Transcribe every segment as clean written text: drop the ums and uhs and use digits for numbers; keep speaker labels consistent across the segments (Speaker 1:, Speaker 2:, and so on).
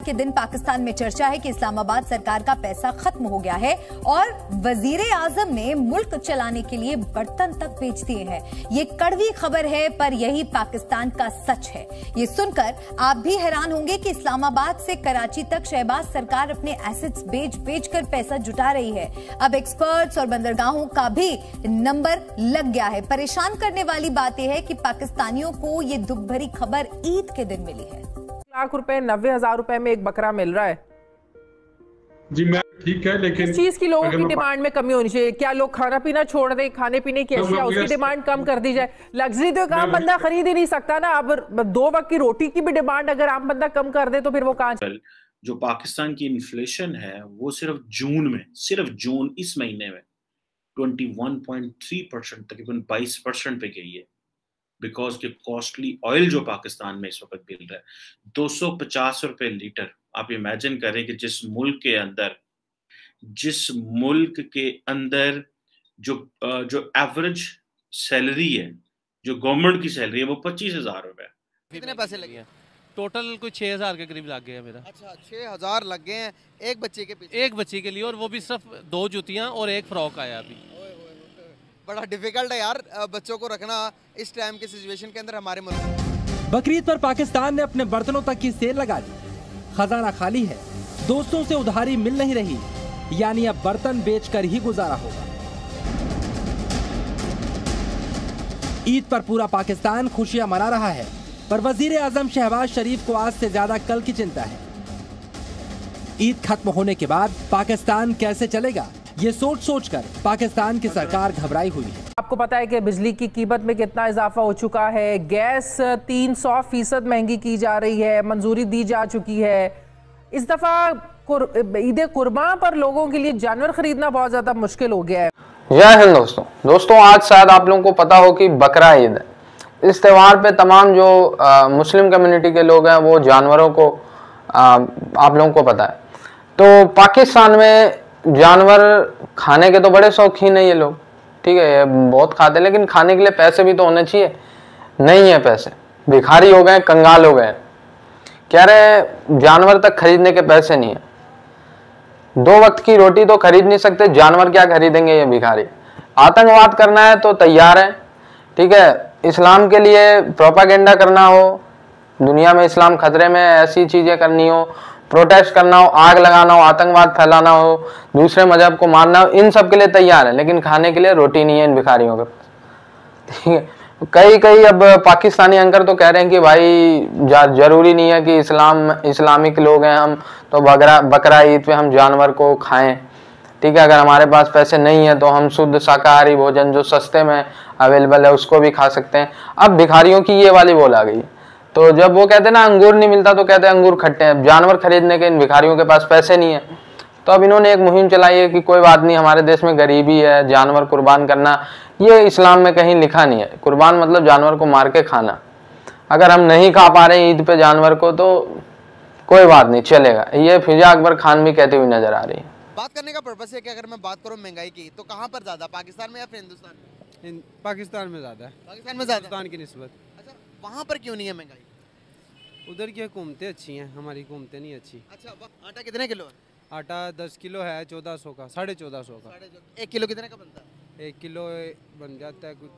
Speaker 1: के दिन पाकिस्तान में चर्चा है कि इस्लामाबाद सरकार का पैसा खत्म हो गया है और वजीरे आजम ने मुल्क चलाने के लिए बर्तन तक बेच दिए हैं। ये कड़वी खबर है पर यही पाकिस्तान का सच है। ये सुनकर आप भी हैरान होंगे कि इस्लामाबाद से कराची तक शहबाज सरकार अपने एसेट्स बेच कर पैसा जुटा रही है। अब एक्सपर्ट्स और बंदरगाहों का भी नंबर लग गया है। परेशान करने वाली बात यह है कि पाकिस्तानियों को ये दुख भरी खबर ईद के दिन मिली है।
Speaker 2: लाख रुपए 90,000 रुपए में एक बकरा मिल रहा है।
Speaker 3: जी मैं ठीक है, लेकिन
Speaker 2: इस चीज की लोगों की डिमांड में कमी होनी चाहिए। क्या लोग खाना पीना छोड़ दें, खाने पीने की अशिया उसकी डिमांड कम कर दी जाए? लग्जरी तो एक आम बंदा खरीद ही नहीं सकता ना। अब 2 वक्त की रोटी की भी डिमांड अगर आम बंदा कम कर दे तो फिर वो कहाँ?
Speaker 4: जो पाकिस्तान की इन्फ्लेशन है वो सिर्फ जून इस महीने में 21.3% तकरीबन 22% पे गई है। बिकॉज के कॉस्टली ऑयल जो पाकिस्तान में इस वक्त मिल रहा है 250 रुपए लीटर। आप इमेजिन करें कि जिस मुल्क के अंदर जो एवरेज सैलरी है, जो गवर्नमेंट की सैलरी है वो 25,000 रुपए।
Speaker 5: कितने पैसे लगे हैं?
Speaker 6: टोटल कुछ 6,000 के करीब लग गया मेरा।
Speaker 5: अच्छा, 6,000 लग गए हैं एक बच्चे के पीछे?
Speaker 6: एक बच्चे के लिए, और वो भी सिर्फ 2 जूतियां और एक फ्रॉक आया अभी।
Speaker 5: बड़ा डिफिकल्ट है यार बच्चों को रखना इस टाइम के सिचुएशन के अंदर हमारे मुल्क।
Speaker 7: बकरीद पर पाकिस्तान ने अपने बर्तनों तक की सेल लगा दी। खजाना खाली है, दोस्तों से उधारी मिल नहीं रही, यानी अब बर्तन बेचकर ही गुजारा होगा। ईद पर पूरा पाकिस्तान खुशियां मना रहा है, पर वजीर आजम शहबाज शरीफ को आज से ज्यादा कल की चिंता है। ईद खत्म होने के बाद पाकिस्तान कैसे चलेगा, ये सोच कर पाकिस्तान की सरकार घबराई हुई है।
Speaker 2: आपको पता है कि बिजली की कीमत में कितना इजाफा हो चुका है। गैस 300% महंगी की जा रही है, मंजूरी दी जा चुकी है। इस दफा ईद कुर्बान पर लोगों के लिए जानवर खरीदना बहुत ज्यादा मुश्किल हो गया है।
Speaker 8: जय हिंद दोस्तों, आज शायद आप लोगों को पता हो कि बकरा ईद है। इस त्यौहार पे तमाम जो मुस्लिम कम्युनिटी के लोग हैं वो जानवरों को आप लोगों को पता है। तो पाकिस्तान में जानवर खाने के तो बड़े शौकीन है ये लोग, ठीक है, ये बहुत खाते हैं, लेकिन खाने के लिए पैसे भी तो होने चाहिए। नहीं है पैसे, भिखारी हो गए, कंगाल हो गए। कह रहे जानवर तक खरीदने के पैसे नहीं है। 2 वक्त की रोटी तो खरीद नहीं सकते, जानवर क्या खरीदेंगे ये भिखारी। आतंकवाद करना है तो तैयार है, ठीक है। इस्लाम के लिए प्रोपागेंडा करना हो, दुनिया में इस्लाम खतरे में, ऐसी चीजें करनी हो, प्रोटेस्ट करना हो, आग लगाना हो, आतंकवाद फैलाना हो, दूसरे मजहब को मारना हो, इन सब के लिए तैयार है, लेकिन खाने के लिए रोटी नहीं है इन भिखारियों के पास, ठीक है। कई अब पाकिस्तानी एंकर तो कह रहे हैं कि भाई जरूरी नहीं है कि इस्लामिक लोग हैं हम तो बकरा ईद पे हम जानवर को खाएं, ठीक है। अगर हमारे पास पैसे नहीं है तो हम शुद्ध शाकाहारी भोजन जो सस्ते में अवेलेबल है उसको भी खा सकते हैं। अब भिखारियों की ये वाली बोल आ गई। तो जब वो कहते हैं ना अंगूर नहीं मिलता तो कहते हैं अंगूर खट्टे हैं, जानवर खरीदने के इन भिखारियों के पास पैसे नहीं है। तो अब इन्होंने एक मुहिम चलाई है कि कोई बात नहीं, हमारे देश में गरीबी है, जानवर कुर्बान करना ये इस्लाम में कहीं लिखा नहीं है। कुर्बान मतलब जानवर को मार के खाना। अगर हम नहीं खा पा रहे ईद पे जानवर को तो कोई बात नहीं, चलेगा। ये फिजा अकबर खान भी कहती हुई नजर आ रही है।
Speaker 5: बात करने का पर्पस है कि अगर मैं बात करूँ महंगाई की तो कहाँ पर ज्यादा, पाकिस्तान में या फिर हिंदुस्तान में?
Speaker 9: पाकिस्तान में ज्यादा है।
Speaker 5: पाकिस्तान में ज्यादा
Speaker 9: हिंदुस्तान की निस्बत।
Speaker 5: अच्छा, वहाँ पर क्यों नहीं है महंगाई?
Speaker 9: उधर की हुकूमतें अच्छी हैं, हमारी हुकूमतें नहीं अच्छी।
Speaker 5: अच्छा, आटा कितने किलो है?
Speaker 9: आटा 10 किलो है, 1400 का, 1450 का।
Speaker 5: 1 किलो कितने का बनता है?
Speaker 9: 1 किलो बन जाता है कुछ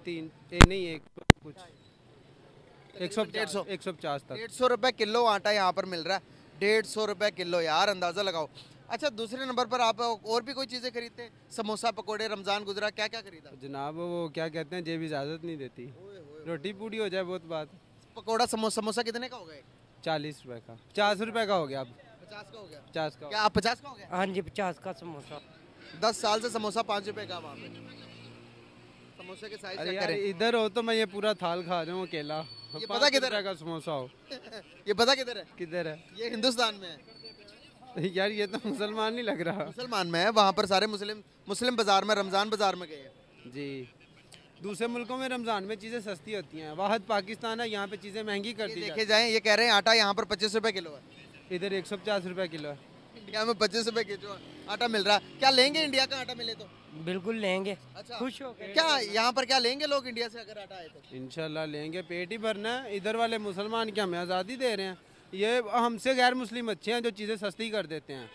Speaker 9: 150 तक।
Speaker 5: 150 रुपए किलो आटा यहाँ पर मिल रहा है। 150 रुपए किलो, यार अंदाजा लगाओ। अच्छा, दूसरे नंबर पर आप और भी कोई चीजें खरीदते हैं? समोसा, पकोड़े, रमजान गुजरा, क्या क्या खरीदा?
Speaker 9: जनाब वो क्या कहते हैं, जेब इजाजत नहीं देती। रोटी पूरी हो जाए बहुत बात।
Speaker 5: पकोड़ा समोसा कितने का हो गया?
Speaker 9: 40 रुपए का। 50 रुपए का हो गया अब।
Speaker 5: 50 का हो गया?
Speaker 9: 50 का।
Speaker 5: क्या आप 50 का हो गया?
Speaker 10: हाँ जी, 50 का समोसा।
Speaker 5: 10 साल से समोसा 5 रुपए का वहाँ पे। समोसे के साइज चेक करें।
Speaker 9: इधर हो तो मैं ये पूरा थाल खा जाऊँ अकेला।
Speaker 5: ये पता किधर
Speaker 9: का समोसा हो
Speaker 5: ये पता किधर है?
Speaker 9: किधर है?
Speaker 5: ये हिंदुस्तान में है।
Speaker 9: यार ये तो मुसलमान नहीं लग रहा।
Speaker 5: मुसलमान में है, वहाँ पर सारे मुस्लिम बाजार में, रमजान बाजार में गए हैं
Speaker 9: जी। दूसरे मुल्कों में रमजान में चीज़ें सस्ती होती हैं, वाहद पाकिस्तान है, यहाँ पे चीज़ें महंगी कर दी
Speaker 5: देखे जाएं। ये कह रहे हैं आटा यहाँ पर 25 रुपए किलो है,
Speaker 9: इधर 150 रुपए किलो है।
Speaker 5: इंडिया में 25 रुपए किलो आटा मिल रहा है। क्या लेंगे इंडिया का आटा मिले तो?
Speaker 10: बिल्कुल लेंगे।
Speaker 5: अच्छा,
Speaker 10: खुश हो गए।
Speaker 5: क्या यहाँ पर क्या लेंगे लोग इंडिया से अगर आटा आए तो?
Speaker 9: इंशाल्लाह लेंगे, पेट ही भरना है। इधर वाले मुसलमान क्या हमें आज़ादी दे रहे हैं? ये हमसे गैर मुस्लिम अच्छे हैं जो चीज़ें सस्ती कर देते हैं।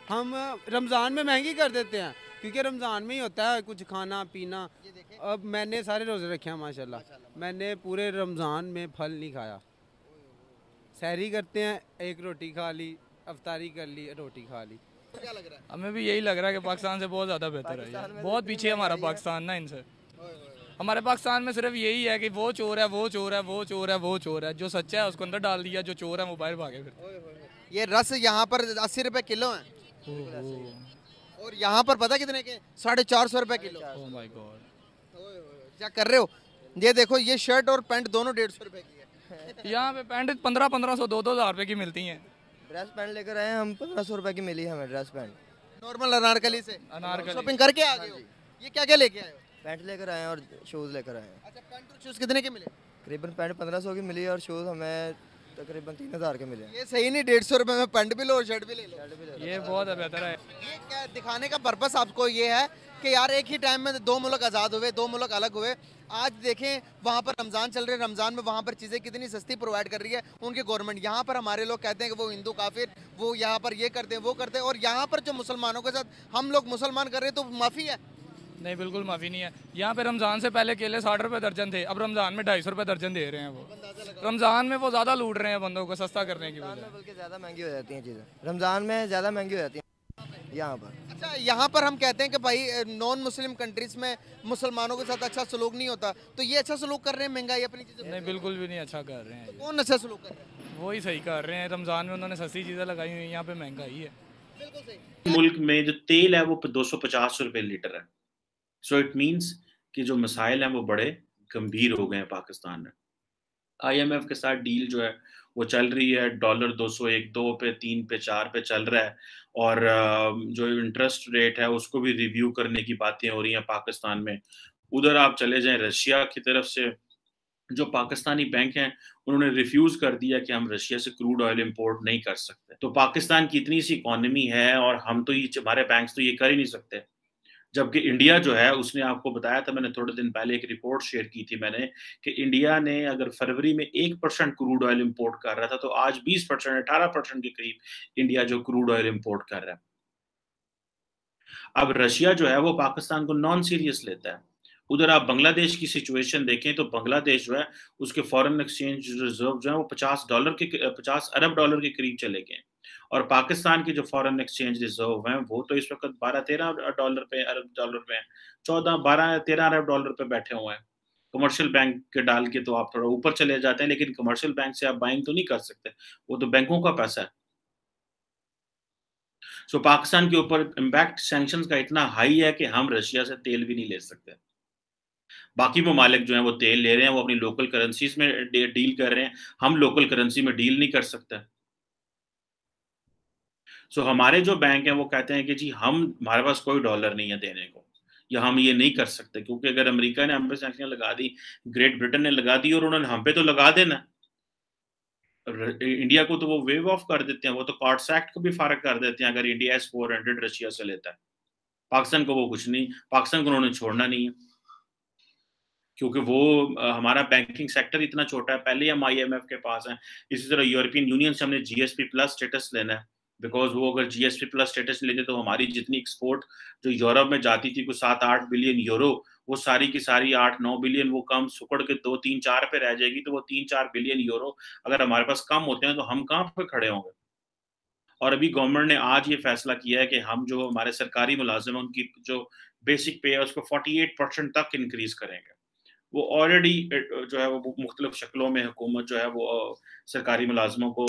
Speaker 9: हम रमज़ान में महंगी कर देते हैं क्योंकि रमज़ान में ही होता है कुछ खाना पीना। अब मैंने सारे रोज़े रखे हैं माशाल्लाह, मैंने पूरे रमज़ान में फल नहीं खाया। सहरी करते हैं, एक रोटी खा ली, अफ्तारी कर ली, रोटी खा ली।
Speaker 5: क्या लग रहा है?
Speaker 11: हमें भी यही लग रहा है कि पाकिस्तान से बहुत ज़्यादा बेहतर है ये। बहुत पीछे है हमारा पाकिस्तान ना इनसे। हमारे पाकिस्तान में सिर्फ यही है कि वो चोर है, वो चोर है, वो चोर है, वो चोर है। जो सच्चा है उसको अंदर डाल दिया, जो चोर है वो बाहर भागे फिर।
Speaker 5: ये रस यहाँ पर 80 रुपए किलो है और यहाँ पर पता कितने के? 450 रुपए किलो।
Speaker 11: ओह माय गॉड,
Speaker 5: क्या कर रहे हो? ये देखो, ये शर्ट और पैंट दोनों 150 रुपए की है।
Speaker 11: यहाँ पे पैंट 1500 2-2 रुपए की मिलती हैं।
Speaker 12: ड्रेस पैंट लेकर आए हम, 1500 रुपए की मिली हमें ड्रेस पैंट।
Speaker 5: नॉर्मल अनारकली से
Speaker 11: अनारकली
Speaker 5: शॉपिंग करके आ गए हो? ये क्या क्या लेके आए हो?
Speaker 12: पैंट लेकर आए हैं और शूज़ लेकर आए हैं।
Speaker 5: अच्छा, पैंट और शूज कितने के मिले?
Speaker 12: करीबन पैंट 1500 की मिली और शूज़ हमें तकरीबन 3000 के मिले।
Speaker 5: ये सही नहीं, 150 रुपए में पैंट भी लो और शर्ट भी ले लो।
Speaker 11: ये बहुत बेहतर है।
Speaker 5: ये क्या दिखाने का पर्पस आपको ये है कि यार एक ही टाइम में दो मुल्क आज़ाद हुए, दो मुल्क अलग हुए। आज देखें वहाँ पर रमज़ान चल रहे हैं, रमज़ान में वहाँ पर चीज़ें कितनी सस्ती प्रोवाइड कर रही है उनकी गवर्नमेंट। यहाँ पर हमारे लोग कहते हैं कि वो हिंदू काफिर, वो यहाँ पर ये करते हैं, वो करते हैं, और यहाँ पर जो मुसलमानों के साथ हम लोग मुसलमान कर रहे हैं तो माफ़ी है।
Speaker 11: नहीं, बिल्कुल माफ़ी नहीं है। यहाँ पे रमज़ान से पहले केले 60 रुपए दर्जन थे, अब रमज़ान में 250 रुपए दर्जन दे रहे हैं। वो रमज़ान में वो ज़्यादा लूट रहे हैं बंदों को सस्ता करने की वजह।
Speaker 12: बल्कि ज़्यादा महंगी हो जाती हैं चीज़ें, रमज़ान में ज़्यादा महंगी हो जाती हैं यहाँ पर।
Speaker 5: अच्छा, यहाँ पर हम कहते हैं कि भाई नॉन मुस्लिम कंट्रीज में मुसलमानों के साथ अच्छा सलूक नहीं होता, तो ये अच्छा सलूक कर रहे हैं, महंगाई अपनी चीज़ें?
Speaker 11: नहीं, बिल्कुल भी नहीं अच्छा कर रहे हैं।
Speaker 5: तो कौन अच्छा सलूक कर रहे हैं?
Speaker 11: वो ही सही कर रहे हैं। रमज़ान में उन्होंने सस्ती चीज़ें लगाई हुई हैं, यहाँ पे महंगाई है।
Speaker 5: बिल्कुल सही।
Speaker 4: मुल्क में जो तेल है वो 250 रुपए लीटर है। सो इट मीन्स कि जो मसाइल हैं वो बड़े गंभीर हो गए हैं पाकिस्तान में। IMF के साथ डील जो है वो चल रही है, डॉलर 201, 2 पे, 3 पे, 4 पे चल रहा है, और जो इंटरेस्ट रेट है उसको भी रिव्यू करने की बातें हो रही हैं पाकिस्तान में। उधर आप चले जाएं रशिया की तरफ से, जो पाकिस्तानी बैंक हैं उन्होंने रिफ्यूज कर दिया कि हम रशिया से क्रूड ऑयल इंपोर्ट नहीं कर सकते। तो पाकिस्तान की इतनी सी इकोनॉमी है और हम तो ये, हमारे बैंक्स तो ये कर ही नहीं सकते। जबकि इंडिया जो है, उसने आपको बताया था, मैंने थोड़े दिन पहले एक रिपोर्ट शेयर की थी मैंने, कि इंडिया ने अगर फरवरी में 1% क्रूड ऑयल इंपोर्ट कर रहा था तो आज 20%, 18% के करीब इंडिया जो क्रूड ऑयल इंपोर्ट कर रहा है। अब रशिया जो है वो पाकिस्तान को नॉन सीरियस लेता है। उधर आप बांग्लादेश की सिचुएशन देखें तो बांग्लादेश जो है उसके फॉरेन एक्सचेंज रिजर्व जो है वो 50 अरब डॉलर के करीब चले गए, और पाकिस्तान के जो फॉरेन एक्सचेंज रिजर्व हैं वो तो इस वक्त 12-13 डॉलर पे, अरब डॉलर पे 14-12-13 अरब डॉलर पे बैठे हुए हैं। कमर्शियल बैंक के डाल के तो आप थोड़ा ऊपर चले जाते हैं, लेकिन कमर्शियल बैंक से आप बाइंग तो नहीं कर सकते, वो तो बैंकों का पैसा है। सो पाकिस्तान के ऊपर इम्पैक्ट सैंक्शंस का इतना हाई है कि हम रशिया से तेल भी नहीं ले सकते। बाकी ममालिक जो हैं वो तेल ले रहे हैं, वो अपनी लोकल करेंसीज में डील कर रहे हैं, हम लोकल करेंसी में डील नहीं कर सकते। सो हमारे जो बैंक हैं वो कहते हैं कि जी हमारे पास कोई डॉलर नहीं है देने को, या हम ये नहीं कर सकते, क्योंकि अगर अमेरिका ने हम पे सैंक्शन लगा दी, ग्रेट ब्रिटेन ने लगा दी, और उन्होंने हम पे तो लगा देना, इंडिया को तो वो वेव ऑफ कर देते हैं, वो तो कॉट्स एक्ट को भी फारग कर देते हैं अगर इंडिया S-400 रशिया से लेता है। पाकिस्तान को वो कुछ नहीं, पाकिस्तान को उन्होंने छोड़ना नहीं है, क्योंकि वो हमारा बैंकिंग सेक्टर इतना छोटा है, पहले हम IMF के पास हैं। इसी तरह यूरोपियन यूनियन से हमने GSP+ स्टेटस लेना है, बिकॉज वो अगर GSP+ स्टेटस लेते तो हमारी जितनी एक्सपोर्ट जो यूरोप में जाती थी कुछ 7-8 बिलियन यूरो, वो सारी की सारी 8-9 बिलियन वो कम सुकड़ के 2-3-4 पे रह जाएगी। तो वो 3-4 बिलियन यूरो अगर हमारे पास कम होते हैं तो हम कहाँ पे खड़े होंगे। और अभी गवर्नमेंट ने आज ये फैसला किया है कि हम जो हमारे सरकारी मुलाजिम हैं उनकी जो बेसिक पे है उसको 48% तक इंक्रीज करेंगे। वो ऑलरेडी जो है वो मुख्तलिफ शक्लों में हुकूमत जो है वो सरकारी मुलाजमों को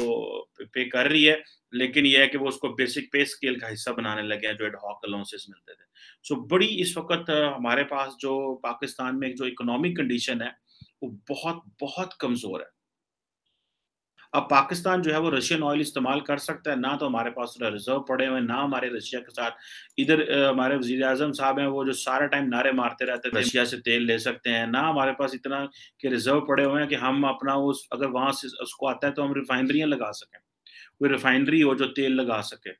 Speaker 4: पे कर रही है, लेकिन ये है कि वो उसको बेसिक पे स्केल का हिस्सा बनाने लगे हैं जो एडहॉक अलाउंसेस मिलते थे। सो बड़ी इस वक्त हमारे पास जो पाकिस्तान में जो इकोनॉमिक कंडीशन है वो बहुत बहुत कमज़ोर है। अब पाकिस्तान जो है वो रशियन ऑयल इस्तेमाल कर सकता है, ना तो हमारे पास रिजर्व पड़े हुए हैं, ना हमारे रशिया के साथ इधर हमारे वज़ीर आज़म साहब हैं वो जो सारा टाइम नारे मारते रहते थे रशिया से तेल ले सकते हैं, ना हमारे पास इतना के रिजर्व पड़े हुए हैं कि हम अपना उस अगर वहाँ से उसको आता है तो हम रिफाइनरियाँ लगा सकें, कोई रिफाइनरी हो जो तेल लगा सके।